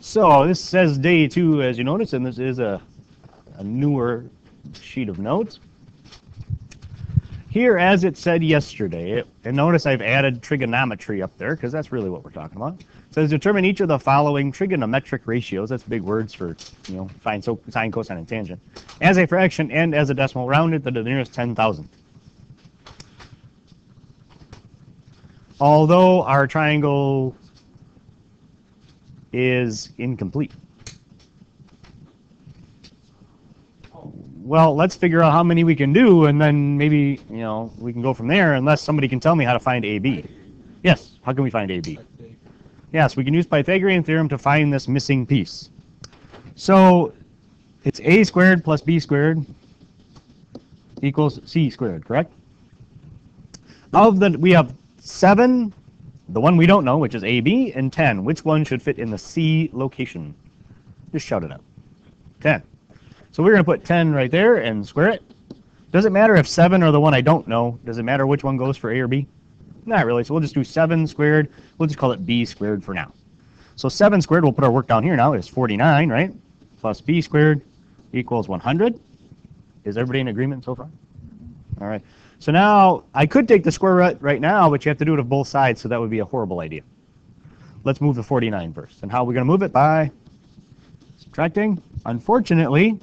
So this says day 2, as you notice, and this is a newer sheet of notes. Here, as it said yesterday, and notice I've added trigonometry up there because that's really what we're talking about. It says determine each of the following trigonometric ratios. That's big words for, find sine, cosine, and tangent. As a fraction and as a decimal, rounded to the nearest 10,000. Although our triangle is incomplete. Well, let's figure out how many we can do, and then maybe, we can go from there, unless somebody can tell me how to find AB. Yes, how can we find AB? Yes, we can use Pythagorean theorem to find this missing piece. So it's a squared plus b squared equals c squared, correct? We have 7, the one we don't know, which is AB, and 10. Which one should fit in the C location? Just shout it out. 10. So we're going to put 10 right there and square it. Does it matter if 7 or the one I don't know? Does it matter which one goes for A or B? Not really. So we'll just do 7 squared. We'll just call it B squared for now. So 7 squared, we'll put our work down here now, is 49, right? Plus B squared equals 100. Is everybody in agreement so far? All right. So now I could take the square root right now, but you have to do it of both sides, so that would be a horrible idea. Let's move the 49 first. And how are we going to move it? By subtracting. Unfortunately,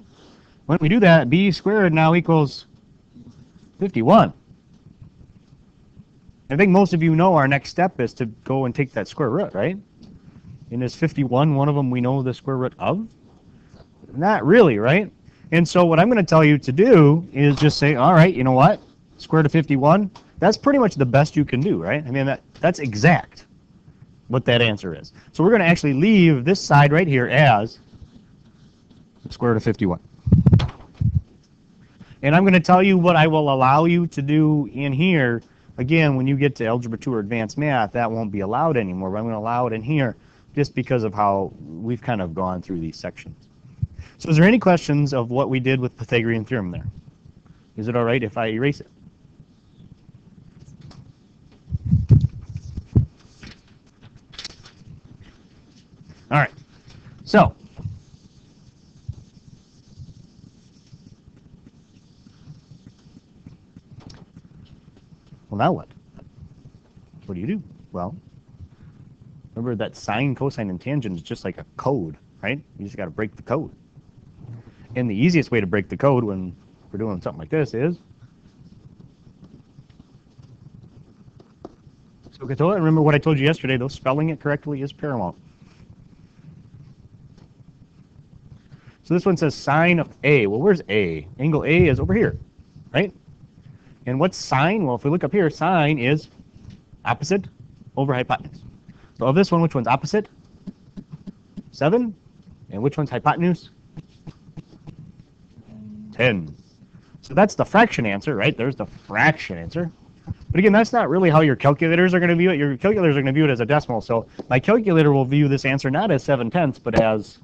when we do that, b squared now equals 51. I think most of you know our next step is to go and take that square root, right? And is 51 one of them we know the square root of? Not really, right? And so what I'm going to tell you to do is just say, all right, you know what? Square root of 51, that's pretty much the best you can do, right? I mean, that's exact what that answer is. So we're going to actually leave this side right here as the square root of 51. And I'm going to tell you what I will allow you to do in here. Again, when you get to Algebra 2 or Advanced Math, that won't be allowed anymore, but I'm going to allow it in here just because of how we've kind of gone through these sections. So is there any questions of what we did with Pythagorean theorem there? Is it all right if I erase it? All right. So well, now what? What do you do? Well, remember that sine, cosine, and tangent is just like a code, right? You just got to break the code. And the easiest way to break the code when we're doing something like this is, so remember what I told you yesterday, though, spelling it correctly is paramount. So this one says sine of A. Well, where's A? Angle A is over here, right? And what's sine? Well, if we look up here, sine is opposite over hypotenuse. So of this one, which one's opposite? 7. And which one's hypotenuse? 10. So that's the fraction answer, right? There's the fraction answer. But again, that's not really how your calculators are going to view it. Your calculators are going to view it as a decimal. So my calculator will view this answer not as 7/10, but as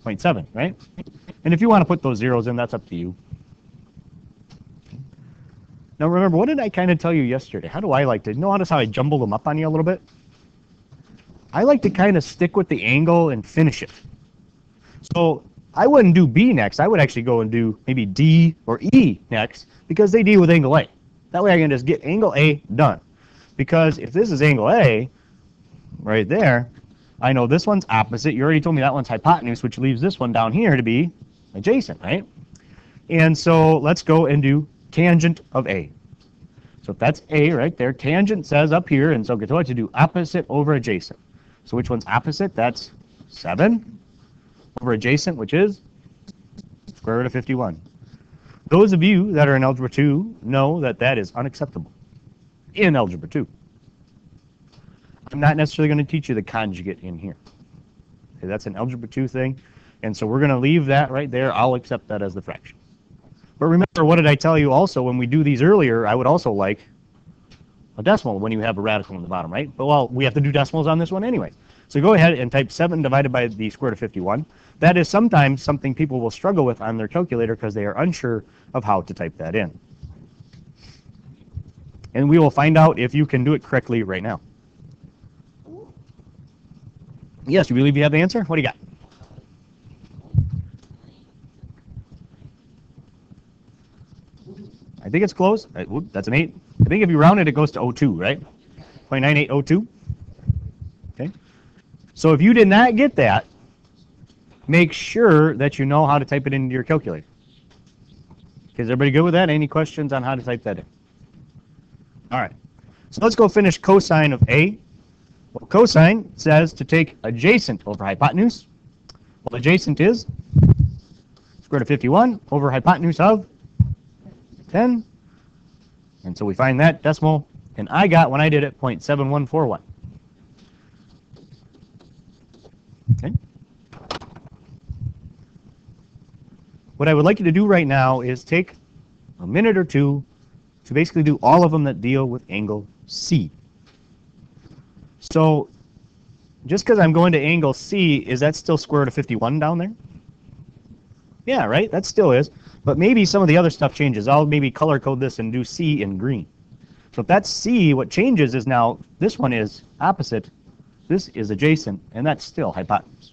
0.7, right? And if you want to put those zeros in, that's up to you. Now remember, what did I kind of tell you yesterday? How do I like to, notice how I jumbled them up on you a little bit? I like to kind of stick with the angle and finish it. So I wouldn't do B next. I would actually go and do maybe D or E next because they deal with angle A. That way I can just get angle A done. Because if this is angle A, right there, I know this one's opposite. You already told me that one's hypotenuse, which leaves this one down here to be adjacent, right? And so let's go and do tangent of A. So if that's A right there, tangent says up here, and so get to do opposite over adjacent. So which one's opposite? That's 7 over adjacent, which is square root of 51. Those of you that are in Algebra 2 know that that is unacceptable in Algebra 2. I'm not necessarily going to teach you the conjugate in here. Okay, that's an Algebra 2 thing, and so we're going to leave that right there. I'll accept that as the fraction. But remember, what did I tell you also when we do these earlier? I would also like a decimal when you have a radical in the bottom, right? But well, we have to do decimals on this one anyway. So go ahead and type 7 divided by the square root of 51. That is sometimes something people will struggle with on their calculator because they are unsure of how to type that in. And we will find out if you can do it correctly right now. Yes, you believe you have the answer? What do you got? I think it's close. Whoop, that's an 8. I think if you round it, it goes to 02, right? 0.9802. Okay. So if you did not get that, make sure that you know how to type it into your calculator. Is everybody good with that? Any questions on how to type that in? All right. So let's go finish cosine of A. Well, cosine says to take adjacent over hypotenuse. Well, adjacent is square root of 51 over hypotenuse of 10. And so we find that decimal, and I got, when I did it, 0.7141. Okay. What I would like you to do right now is take a minute or two to basically do all of them that deal with angle C. So just because I'm going to angle C, is that still square root of 51 down there? Yeah, right? That still is. But maybe some of the other stuff changes. I'll maybe color code this and do C in green. So if that's C, what changes is now this one is opposite, this is adjacent, and that's still hypotenuse.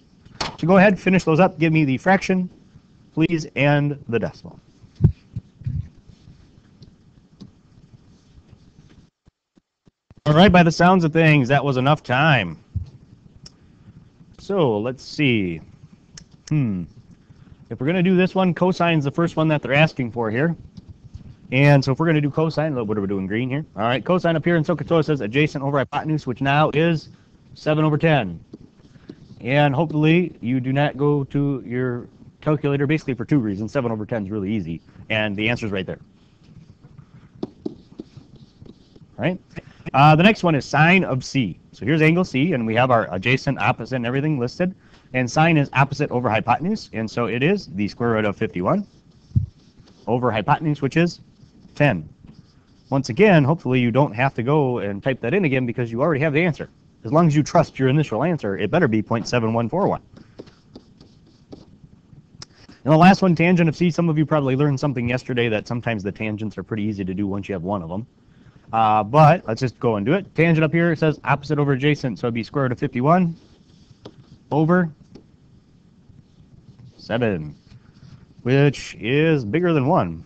So go ahead, finish those up, give me the fraction, please, and the decimal. All right, by the sounds of things, that was enough time. So let's see. If we're going to do this one, cosine's the first one that they're asking for here. And so if we're going to do cosine, what are we doing green here? All right, cosine up here in SOHCAHTOA says adjacent over hypotenuse, which now is 7 over 10. And hopefully you do not go to your calculator basically for 2 reasons. 7 over 10 is really easy, and the answer is right there. All right. The next one is sine of C. So here's angle C, and we have our adjacent, opposite, and everything listed. And sine is opposite over hypotenuse, and so it is the square root of 51 over hypotenuse, which is 10. Once again, hopefully you don't have to go and type that in again because you already have the answer. As long as you trust your initial answer, it better be 0.7141. And the last one, tangent of C. Some of you probably learned something yesterday that sometimes the tangents are pretty easy to do once you have one of them. But let's just go and do it. Tangent up here says opposite over adjacent, so it'd be square root of 51 over 7, which is bigger than 1.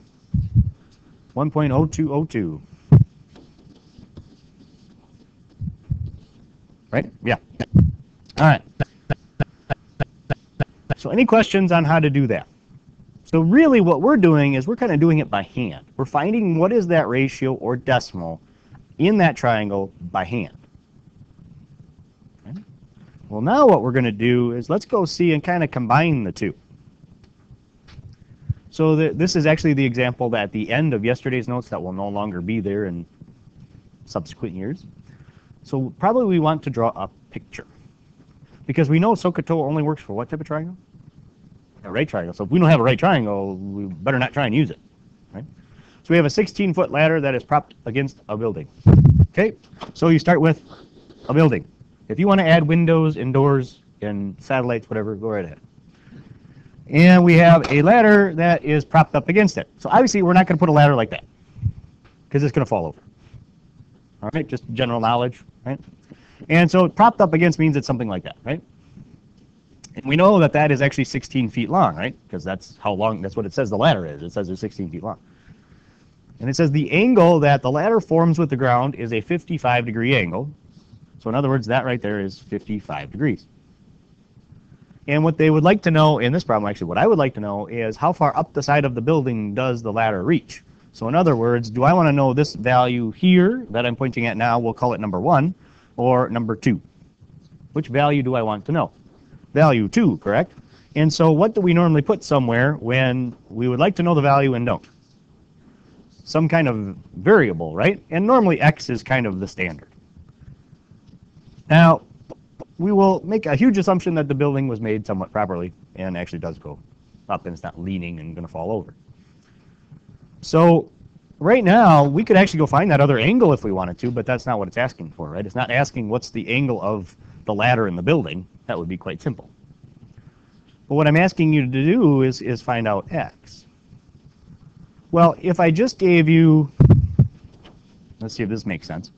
1.0202. Right? Yeah. All right. So any questions on how to do that? So really what we're doing is we're kind of doing it by hand. We're finding what is that ratio or decimal in that triangle by hand. Okay. Well, now what we're going to do is let's go see and kind of combine the two. So this is actually the example that at the end of yesterday's notes that will no longer be there in subsequent years. So probably we want to draw a picture. Because we know SOHCAHTOA only works for what type of triangle? A right triangle. So if we don't have a right triangle, we better not try and use it. Right? So we have a 16-foot ladder that is propped against a building. Okay, so you start with a building. If you want to add windows and doors and satellites, whatever, go right ahead. And we have a ladder that is propped up against it. So obviously we're not going to put a ladder like that because it's going to fall over. All right, just general knowledge, right? And so propped up against means it's something like that, right? And we know that that is actually 16 feet long, right? Because that's how long, that's what it says the ladder is. It says it's 16 feet long. And it says the angle that the ladder forms with the ground is a 55-degree angle. So in other words, that right there is 55 degrees. And what they would like to know in this problem, actually what I would like to know is how far up the side of the building does the ladder reach? So in other words, do I want to know this value here that I'm pointing at now, we'll call it number 1, or number 2? Which value do I want to know? Value 2, correct? And so what do we normally put somewhere when we would like to know the value and don't? Some kind of variable, right? And normally x is kind of the standard. Now, we will make a huge assumption that the building was made somewhat properly and actually does go up and it's not leaning and going to fall over. So right now, we could actually go find that other angle if we wanted to, but that's not what it's asking for, right? It's not asking what's the angle of the ladder in the building. That would be quite simple. But what I'm asking you to do is find out x. Well, if I just gave you, let's see if this makes sense.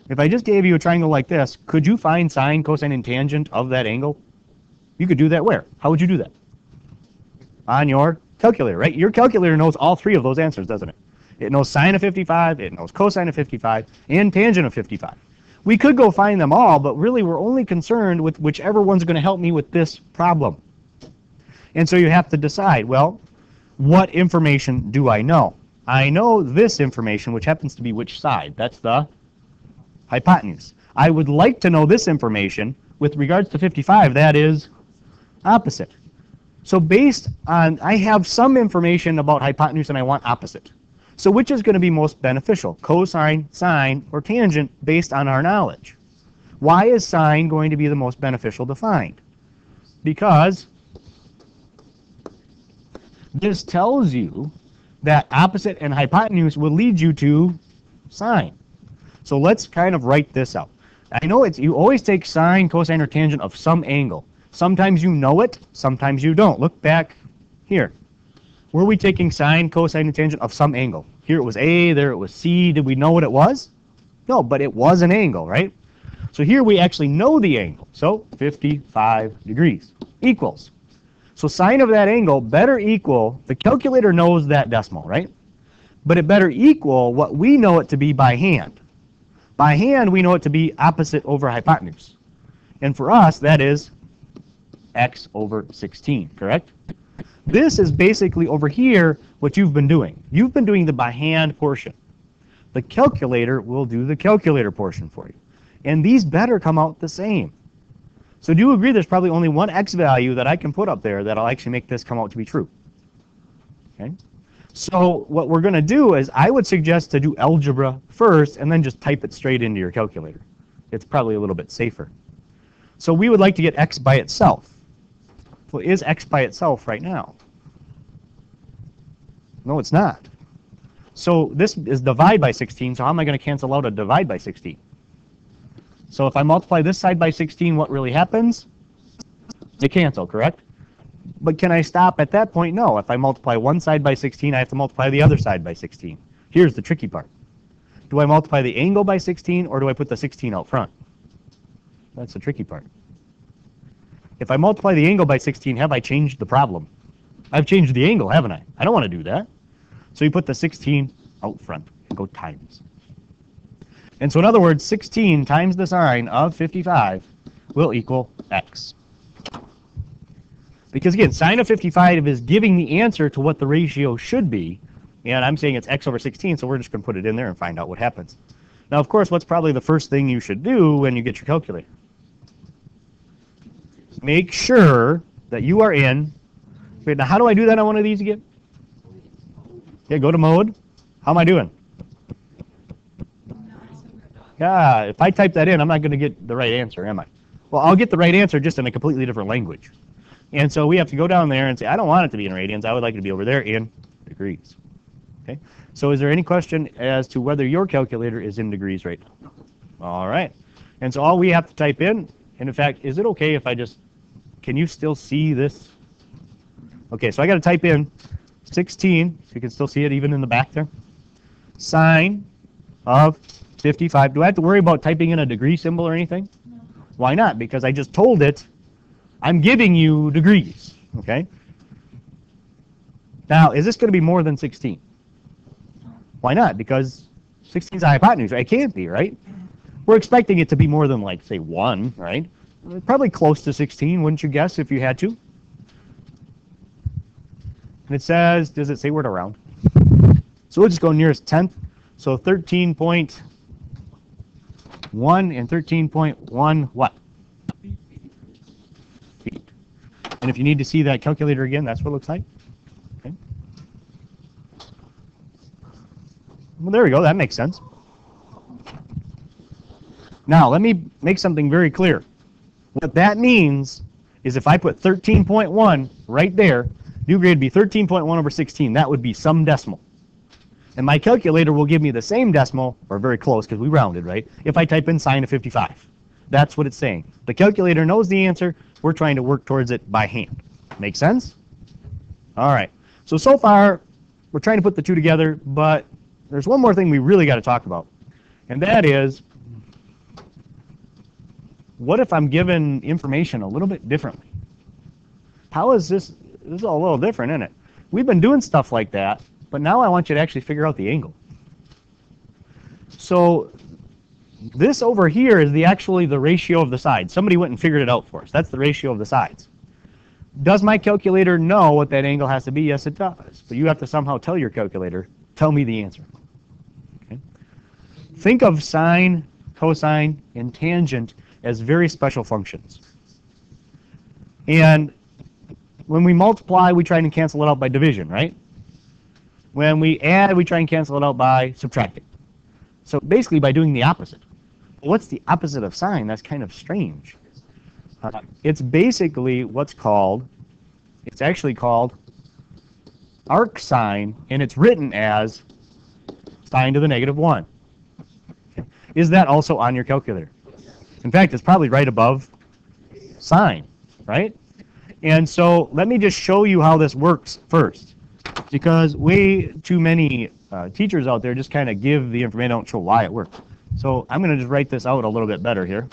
If I just gave you a triangle like this, could you find sine, cosine, and tangent of that angle? You could do that where? How would you do that? On your calculator, right? Your calculator knows all three of those answers, doesn't it? It knows sine of 55, it knows cosine of 55, and tangent of 55. We could go find them all, but really we're only concerned with whichever one's going to help me with this problem. And so you have to decide, well, what information do I know? I know this information, which happens to be which side? That's the hypotenuse. I would like to know this information with regards to 55, that is opposite. So based on, I have some information about hypotenuse and I want opposite. So which is going to be most beneficial? Cosine, sine, or tangent based on our knowledge? Why is sine going to be the most beneficial to find? Because this tells you that opposite and hypotenuse will lead you to sine. So let's kind of write this out. I know you always take sine, cosine, or tangent of some angle. Sometimes you know it, sometimes you don't. Look back here. Were we taking sine, cosine, and tangent of some angle? Here it was A, there it was C. Did we know what it was? No, but it was an angle, right? So here we actually know the angle. So 55 degrees equals. So sine of that angle better equal, the calculator knows that decimal, right? But it better equal what we know it to be by hand. By hand, we know it to be opposite over hypotenuse. And for us, that is x over 16, correct? This is basically over here what you've been doing. You've been doing the by hand portion. The calculator will do the calculator portion for you. And these better come out the same. So do you agree there's probably only one x value that I can put up there that'll actually make this come out to be true? Okay. So what we're going to do is I would suggest to do algebra first and then just type it straight into your calculator. It's probably a little bit safer. So we would like to get x by itself. Well, is x by itself right now? No, it's not. So this is divide by 16, so how am I going to cancel out a divide by 16? So if I multiply this side by 16, what really happens? They cancel, correct? But can I stop at that point? No. If I multiply one side by 16, I have to multiply the other side by 16. Here's the tricky part. Do I multiply the angle by 16, or do I put the 16 out front? That's the tricky part. If I multiply the angle by 16, have I changed the problem? I've changed the angle, haven't I? I don't want to do that. So you put the 16 out front and go times. And so in other words, 16 times the sine of 55 will equal x. Because again, sine of 55 is giving the answer to what the ratio should be. And I'm saying it's x over 16, so we're just going to put it in there and find out what happens. Now, of course, what's probably the first thing you should do when you get your calculator? Make sure that you are in. Wait, now how do I do that on one of these again? Yeah, go to mode. How am I doing? Yeah, if I type that in, I'm not going to get the right answer, am I? Well, I'll get the right answer just in a completely different language. And so we have to go down there and say, I don't want it to be in radians. I would like it to be over there in degrees. Okay. So is there any question as to whether your calculator is in degrees right now? All right. And so all we have to type in, and in fact, is it okay if I just, can you still see this? Okay, so I got to type in 16, so you can still see it even in the back there. Sine of 55. Do I have to worry about typing in a degree symbol or anything? No. Why not? Because I just told it, I'm giving you degrees. Okay. Now, is this going to be more than 16? Why not? Because 16 is a hypotenuse, right? It can't be, right? We're expecting it to be more than, like, say, 1, right? Probably close to 16, wouldn't you guess, if you had to? And it says, does it say where to round? So we'll just go nearest tenth. So 13.1 and 13.1 what? Feet. And if you need to see that calculator again, that's what it looks like. Okay. Well, there we go. That makes sense. Now, let me make something very clear. What that means is if I put 13.1 right there, new grade would be 13.1 over 16. That would be some decimal. And my calculator will give me the same decimal, or very close because we rounded, right, if I type in sine of 55. That's what it's saying. The calculator knows the answer. We're trying to work towards it by hand. Make sense? All right. So far, we're trying to put the two together, but there's one more thing we really got to talk about. And that is, what if I'm given information a little bit differently? How is this? This is a little different, isn't it? We've been doing stuff like that, but now I want you to actually figure out the angle. So this over here is actually the ratio of the sides. Somebody went and figured it out for us. That's the ratio of the sides. Does my calculator know what that angle has to be? Yes, it does. But you have to somehow tell your calculator, tell me the answer. Okay? Think of sine, cosine, and tangent as very special functions. And when we multiply, we try and cancel it out by division, right? When we add, we try and cancel it out by subtracting. So basically by doing the opposite. What's the opposite of sine? That's kind of strange. It's basically what's called, it's actually called arc sine, and it's written as sine to the negative 1. Okay. Is that also on your calculator? In fact, it's probably right above sine, right? And so let me just show you how this works first, because way too many teachers out there just kind of give the information, don't show why it works. So I'm going to just write this out a little bit better here.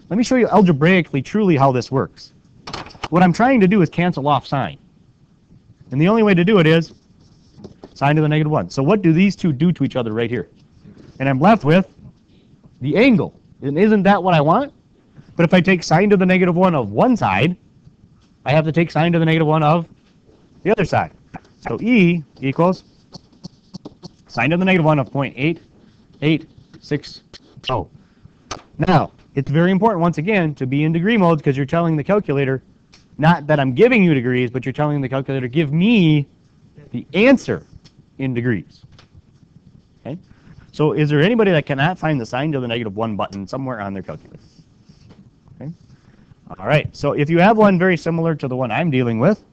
Let me show you algebraically truly how this works. What I'm trying to do is cancel off sine. And the only way to do it is sine to the negative 1. So what do these two do to each other right here? And I'm left with the angle. And isn't that what I want? But if I take sine to the negative 1 of one side, I have to take sine to the negative 1 of the other side. So E equals sine to the negative 1 of 0.8860. Now, it's very important, once again, to be in degree mode, because you're telling the calculator, not that I'm giving you degrees, but you're telling the calculator, give me the answer in degrees. Okay? So is there anybody that cannot find the sine to the negative 1 button somewhere on their calculator? Okay? All right, so if you have one very similar to the one I'm dealing with,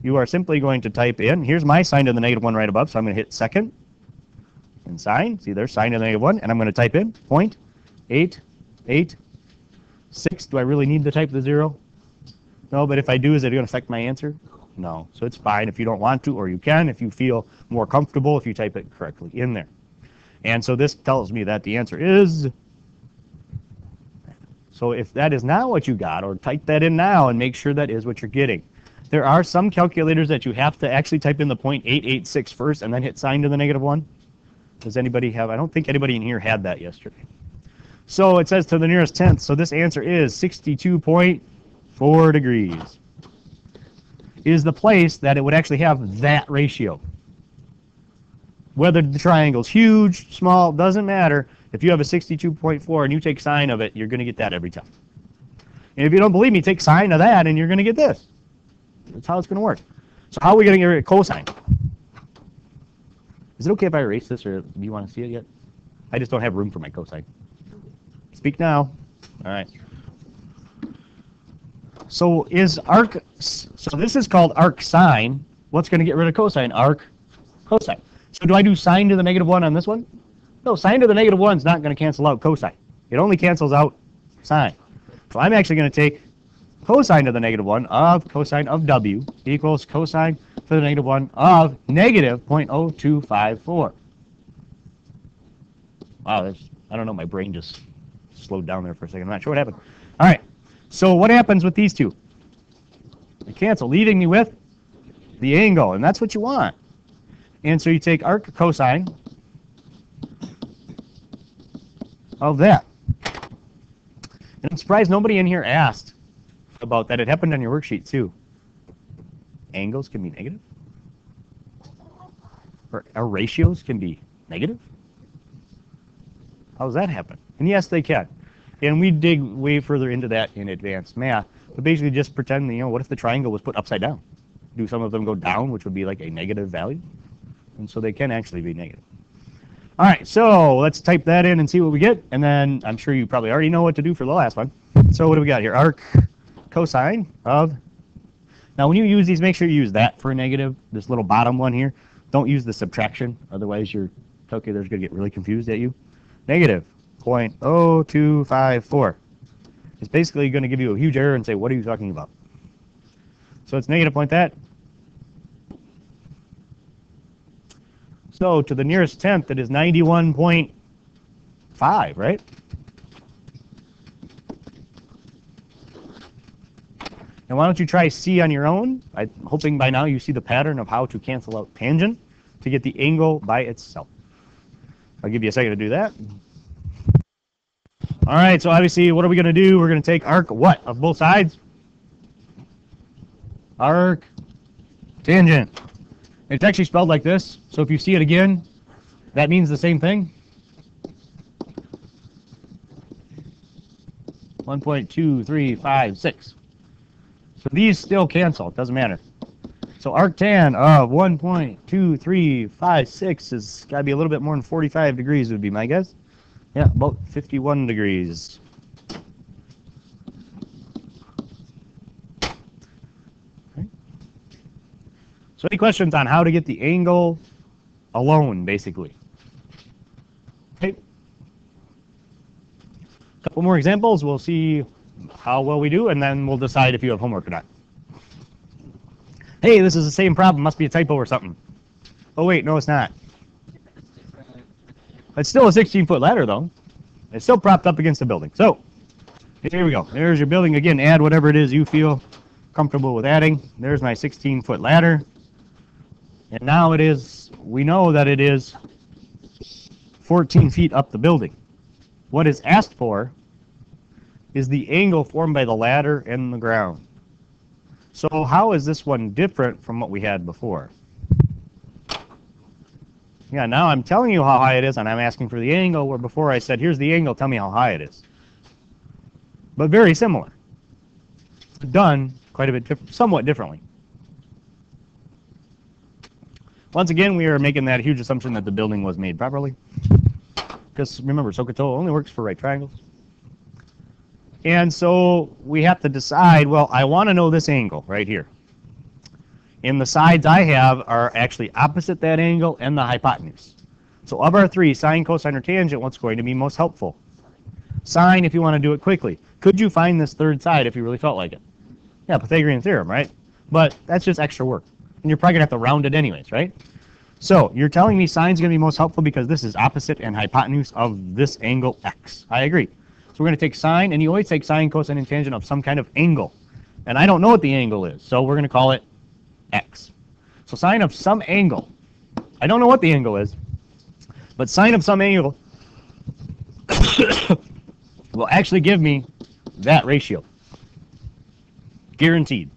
you are simply going to type in, here's my sine to the negative 1 right above, so I'm going to hit second and sine. See, there's sine to the negative 1, and I'm going to type in 0.886. Do I really need to type the 0? No, but if I do, is it going to affect my answer? No. So it's fine if you don't want to, or you can if you feel more comfortable if you type it correctly in there. And so this tells me that the answer is... So if that is not what you got, or type that in now and make sure that is what you're getting. There are some calculators that you have to actually type in the 0.886 first and then hit sine to the negative 1. Does anybody have? I don't think anybody in here had that yesterday. So it says to the nearest tenth, so this answer is 62.4 degrees. Is the place that it would actually have that ratio. Whether the triangle's huge, small, doesn't matter. If you have a 62.4 and you take sine of it, you're going to get that every time. And if you don't believe me, take sine of that and you're going to get this. That's how it's going to work. So how are we going to get rid of cosine? Is it okay if I erase this, or do you want to see it yet? I just don't have room for my cosine. Speak now. All right. So is arc, so this is called arc sine. What's going to get rid of cosine? Arc cosine. So do I do sine to the negative 1 on this one? No, sine to the negative 1 is not going to cancel out cosine. It only cancels out sine. So I'm actually going to take cosine to the negative 1 of cosine of W equals cosine to the negative 1 of negative 0.0254. Wow, that's, I don't know, my brain just slowed down there for a second. I'm not sure what happened. All right, so what happens with these two? They cancel, leaving me with the angle, and that's what you want. And so you take arc cosine of that. And I'm surprised nobody in here asked about that. It happened on your worksheet too. Angles can be negative? Or our ratios can be negative? How does that happen? And yes, they can. And we dig way further into that in advanced math. But basically just pretend, you know, what if the triangle was put upside down? Do some of them go down, which would be like a negative value? And so they can actually be negative. All right, so let's type that in and see what we get. And then I'm sure you probably already know what to do for the last one. So what do we got here? Arc cosine of... Now when you use these, make sure you use that for a negative, this little bottom one here. Don't use the subtraction, otherwise your calculator's going to get really confused at you. Negative 0.0254. It's basically going to give you a huge error and say, what are you talking about? So it's negative point that. So to the nearest tenth, it is 91.8 5, right? And why don't you try C on your own? I'm hoping by now you see the pattern of how to cancel out tangent to get the angle by itself. I'll give you a second to do that. All right, so obviously, what are we going to do? We're going to take arc what of both sides? Arc tangent. It's actually spelled like this, so if you see it again, that means the same thing. 1.235, 6. So these still cancel. It doesn't matter. So arctan of 1.2356 is got to be a little bit more than 45 degrees would be my guess. Yeah, about 51 degrees. Okay. So any questions on how to get the angle alone, basically? Okay. A couple more examples. We'll see how well we do, and then we'll decide if you have homework or not. Hey, this is the same problem. Must be a typo or something. Oh, wait, no, it's not. It's still a 16-foot ladder, though. It's still propped up against the building. So, here we go. There's your building. Again, add whatever it is you feel comfortable with adding. There's my 16-foot ladder. And now it is, we know that it is 14 feet up the building. What is asked for is the angle formed by the ladder and the ground. So how is this one different from what we had before? Yeah, now I'm telling you how high it is, and I'm asking for the angle, where before I said, here's the angle, tell me how high it is. But very similar. Done quite a bit, somewhat differently. Once again, we are making that huge assumption that the building was made properly. Because remember, SOHCAHTOA only works for right triangles. And so we have to decide, well, I want to know this angle right here. And the sides I have are actually opposite that angle and the hypotenuse. So of our three, sine, cosine, or tangent, what's going to be most helpful? Sine, if you want to do it quickly. Could you find this third side if you really felt like it? Yeah, Pythagorean theorem, right? But that's just extra work. And you're probably going to have to round it anyways, right? So you're telling me sine's going to be most helpful because this is opposite and hypotenuse of this angle x. I agree. So we're going to take sine, and you always take sine, cosine, and tangent of some kind of angle. And I don't know what the angle is, so we're going to call it x. So sine of some angle. I don't know what the angle is, but sine of some angle will actually give me that ratio. Guaranteed.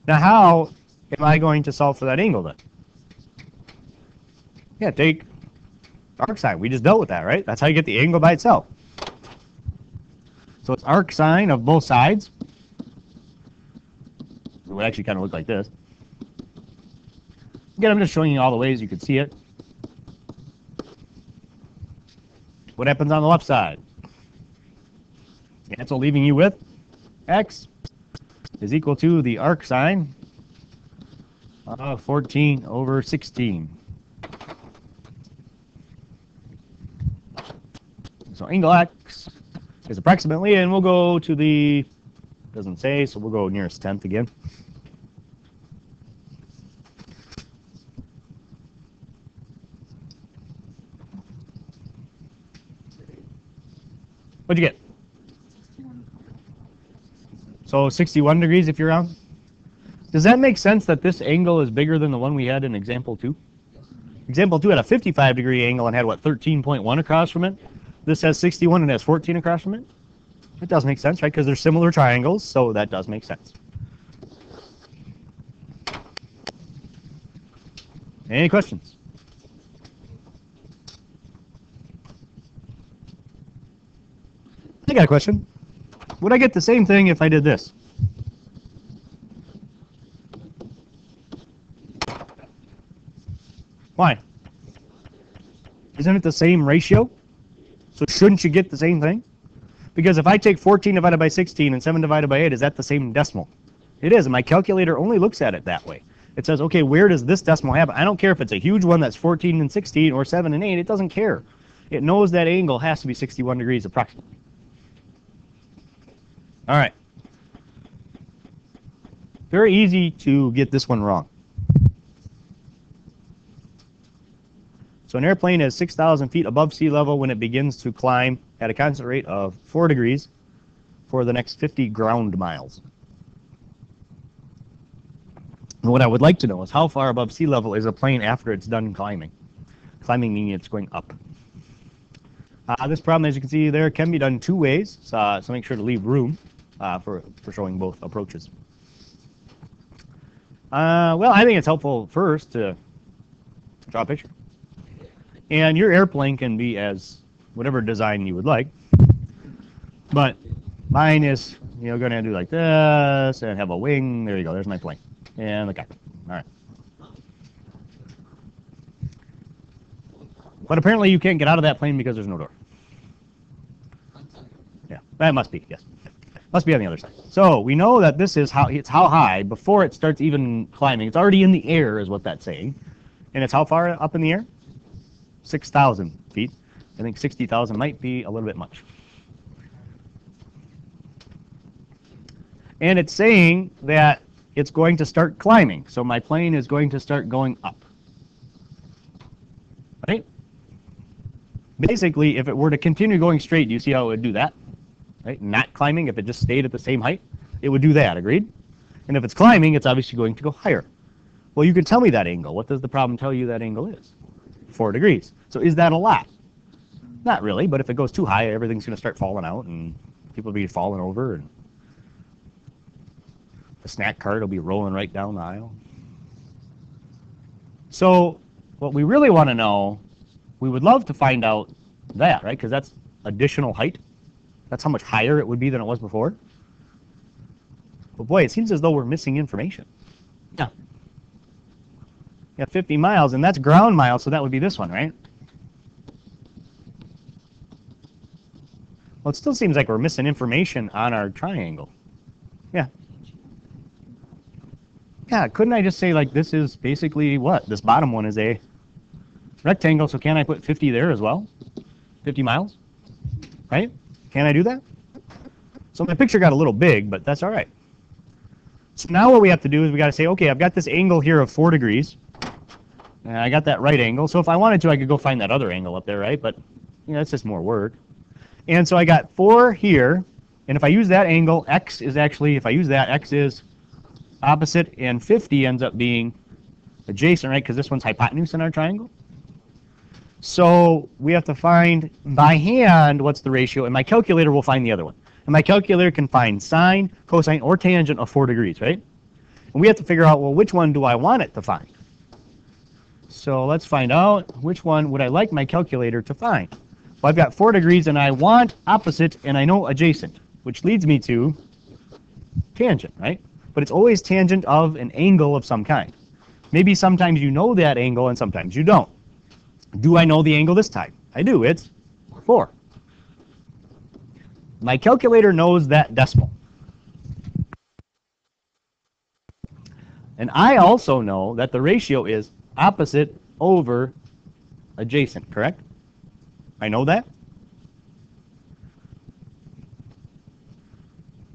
Now how am I going to solve for that angle then? Yeah, take arc sine. We just dealt with that, right? That's how you get the angle by itself. So it's arc sine of both sides. It would actually kind of look like this. Again, I'm just showing you all the ways you could see it. What happens on the left side? Cancel, leaving you with x is equal to the arc sine of 14 over 16. So angle x is approximately, and we'll go to the, doesn't say, so we'll go nearest tenth again. What'd you get? So 61 degrees if you're round. Does that make sense that this angle is bigger than the one we had in example 2? Example 2 had a 55 degree angle and had what, 13.1 across from it? This has 61 and has 14 across from it? It does make sense, right? Because they're similar triangles, so that does make sense. Any questions? I got a question. Would I get the same thing if I did this? Why? Isn't it the same ratio? So shouldn't you get the same thing? Because if I take 14 divided by 16 and 7 divided by 8, is that the same decimal? It is, and my calculator only looks at it that way. It says, okay, where does this decimal happen? I don't care if it's a huge one that's 14 and 16 or 7 and 8. It doesn't care. It knows that angle has to be 61 degrees approximately. All right. Very easy to get this one wrong. So an airplane is 6,000 feet above sea level when it begins to climb at a constant rate of 4 degrees for the next 50 ground miles. And what I would like to know is how far above sea level is a plane after it's done climbing? Climbing meaning it's going up. This problem, as you can see there, can be done two ways, so make sure to leave room for showing both approaches. Well, I think it's helpful first to draw a picture. And your airplane can be as whatever design you would like. But mine is, going to do like this and have a wing. There you go. There's my plane. And the cockpit. All right. But apparently you can't get out of that plane because there's no door. Yeah, that must be, yes. Must be on the other side. So we know that this is how high before it starts even climbing. It's already in the air is what that's saying. And it's how far up in the air? 6,000 feet. I think 60,000 might be a little bit much. And it's saying that it's going to start climbing. So my plane is going to start going up. Right? Basically, if it were to continue going straight, do you see how it would do that? Right? Not climbing, if it just stayed at the same height, it would do that, agreed? And if it's climbing, it's obviously going to go higher. Well, you can tell me that angle. What does the problem tell you that angle is? 4 degrees. So is that a lot? Not really, but if it goes too high, everything's going to start falling out, and people will be falling over, and the snack cart will be rolling right down the aisle. So what we really want to know, we would love to find out that, right? Because that's additional height. That's how much higher it would be than it was before. But boy, it seems as though we're missing information. Yeah. Yeah, 50 miles, and that's ground miles, so that would be this one, right? Well, it still seems like we're missing information on our triangle. Yeah. Yeah, couldn't I just say, like, this is basically what? This bottom one is a rectangle, so can I put 50 there as well? 50 miles? Right? Can I do that? So my picture got a little big, but that's all right. So now what we have to do is we got to say, okay, I've got this angle here of 4 degrees. And I got that right angle. So if I wanted to, I could go find that other angle up there, right? But it's just more work. And so I got 4 here. And if I use that angle, x is actually, if I use that, x is opposite, and 50 ends up being adjacent, right? Because this one's hypotenuse in our triangle. So we have to find by hand what's the ratio, and my calculator will find the other one. And my calculator can find sine, cosine, or tangent of 4 degrees, right? And we have to figure out, well, which one do I want it to find? So let's find out which one would I like my calculator to find. Well, I've got 4 degrees, and I want opposite, and I know adjacent, which leads me to tangent, right? But it's always tangent of an angle of some kind. Maybe sometimes you know that angle, and sometimes you don't. Do I know the angle this time? I do. It's 4. My calculator knows that decimal. And I also know that the ratio is opposite over adjacent, correct? I know that.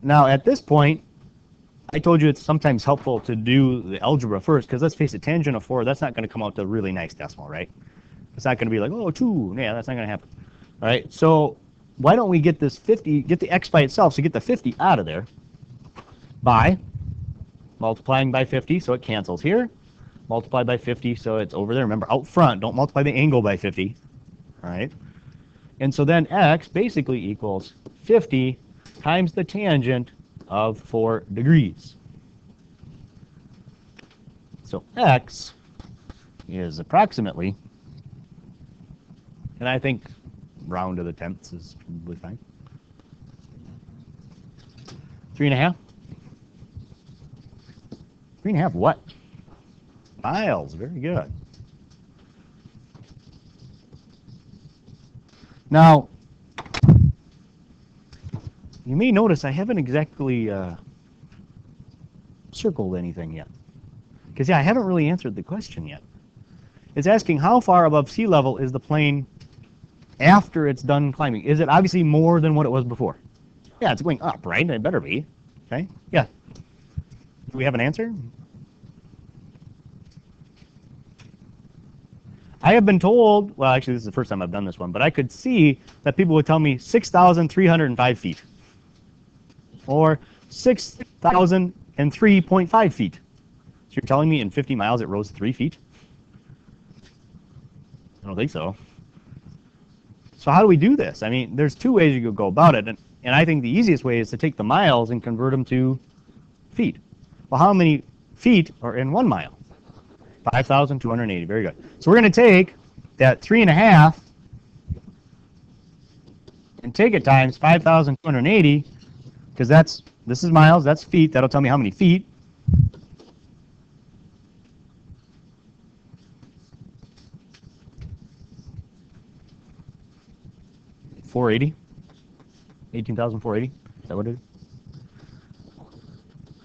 Now, at this point, I told you it's sometimes helpful to do the algebra first, because let's face it, tangent of 4, that's not going to come out to a really nice decimal, right? It's not going to be like, oh, 2. Yeah, that's not going to happen. All right, so why don't we get this 50, get the x by itself, so get the 50 out of there by multiplying by 50, so it cancels here. Multiply by 50, so it's over there. Remember, out front, don't multiply the angle by 50. All right, and so then x basically equals 50 times the tangent of 4 degrees. So x is approximately, and I think round to the tenths is probably fine, 3.5. 3.5 what? Miles. Very good. Now, you may notice I haven't exactly circled anything yet. Because, yeah, I haven't really answered the question yet. It's asking how far above sea level is the plane after it's done climbing. Is it obviously more than what it was before? Yeah, it's going up, right? It better be. Okay? Yeah. Do we have an answer? I have been told, well, actually, this is the first time I've done this one, but I could see that people would tell me 6,305 feet or 6,003.5 feet. So you're telling me in 50 miles it rose 3 feet? I don't think so. So how do we do this? I mean, there's two ways you could go about it, and I think the easiest way is to take the miles and convert them to feet. Well, how many feet are in 1 mile? 5,280. Very good. So we're going to take that 3.5 and take it times 5,280, because this is miles, that's feet. That'll tell me how many feet. $480. 18,480. Is that what it is?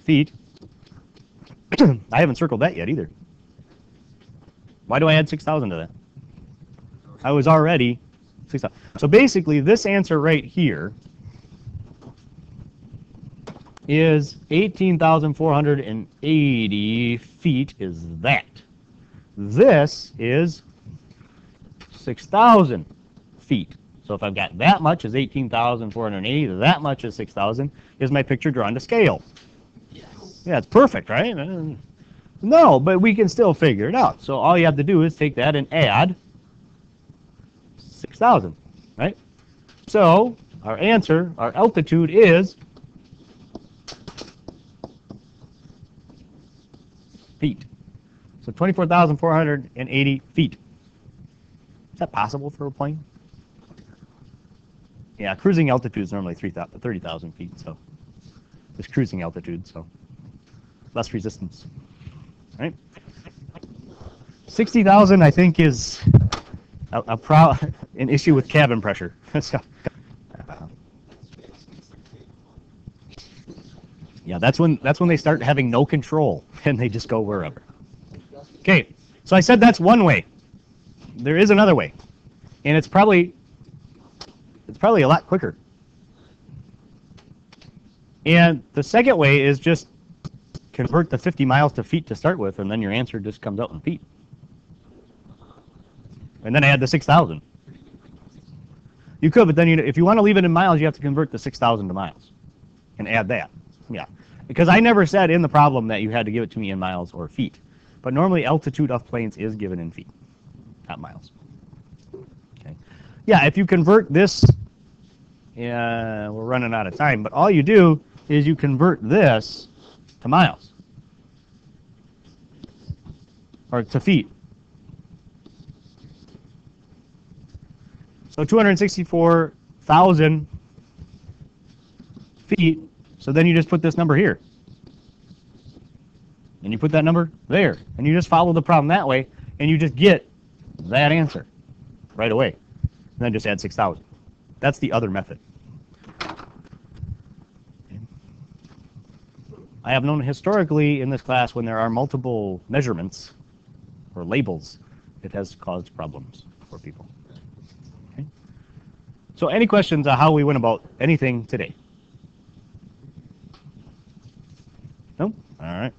Feet. I haven't circled that yet either. Why do I add 6,000 to that? I was already 6,000. So basically, this answer right here is 18,480 feet is that. This is 6,000 feet. So if I've got that much is 18,480, that much is 6,000, is my picture drawn to scale? Yes. Yeah, it's perfect, right? No, but we can still figure it out. So all you have to do is take that and add 6,000, right? So our answer, our altitude is feet. So 24,480 feet. Is that possible for a plane? Yeah, cruising altitude is normally 30,000 feet, so it's cruising altitude, so less resistance, right? 60,000, I think, is an issue with cabin pressure. So, yeah, that's when they start having no control and they just go wherever. Okay, so I said that's one way. There is another way, and it's probably a lot quicker. And the second way is just convert the 50 miles to feet to start with, and then your answer just comes out in feet. And then add the 6,000. You could, but then if you want to leave it in miles, you have to convert the 6,000 to miles and add that. Yeah, because I never said in the problem that you had to give it to me in miles or feet. But normally altitude of planes is given in feet, not miles. Okay. Yeah, if you convert this, yeah, we're running out of time, but all you do is you convert this to miles or to feet. So 264,000 feet. So then you just put this number here. And you put that number there. And you just follow the problem that way, and you just get that answer right away. And then just add 6,000. That's the other method. I have known historically in this class when there are multiple measurements or labels, it has caused problems for people. Okay. So any questions on how we went about anything today? No? All right.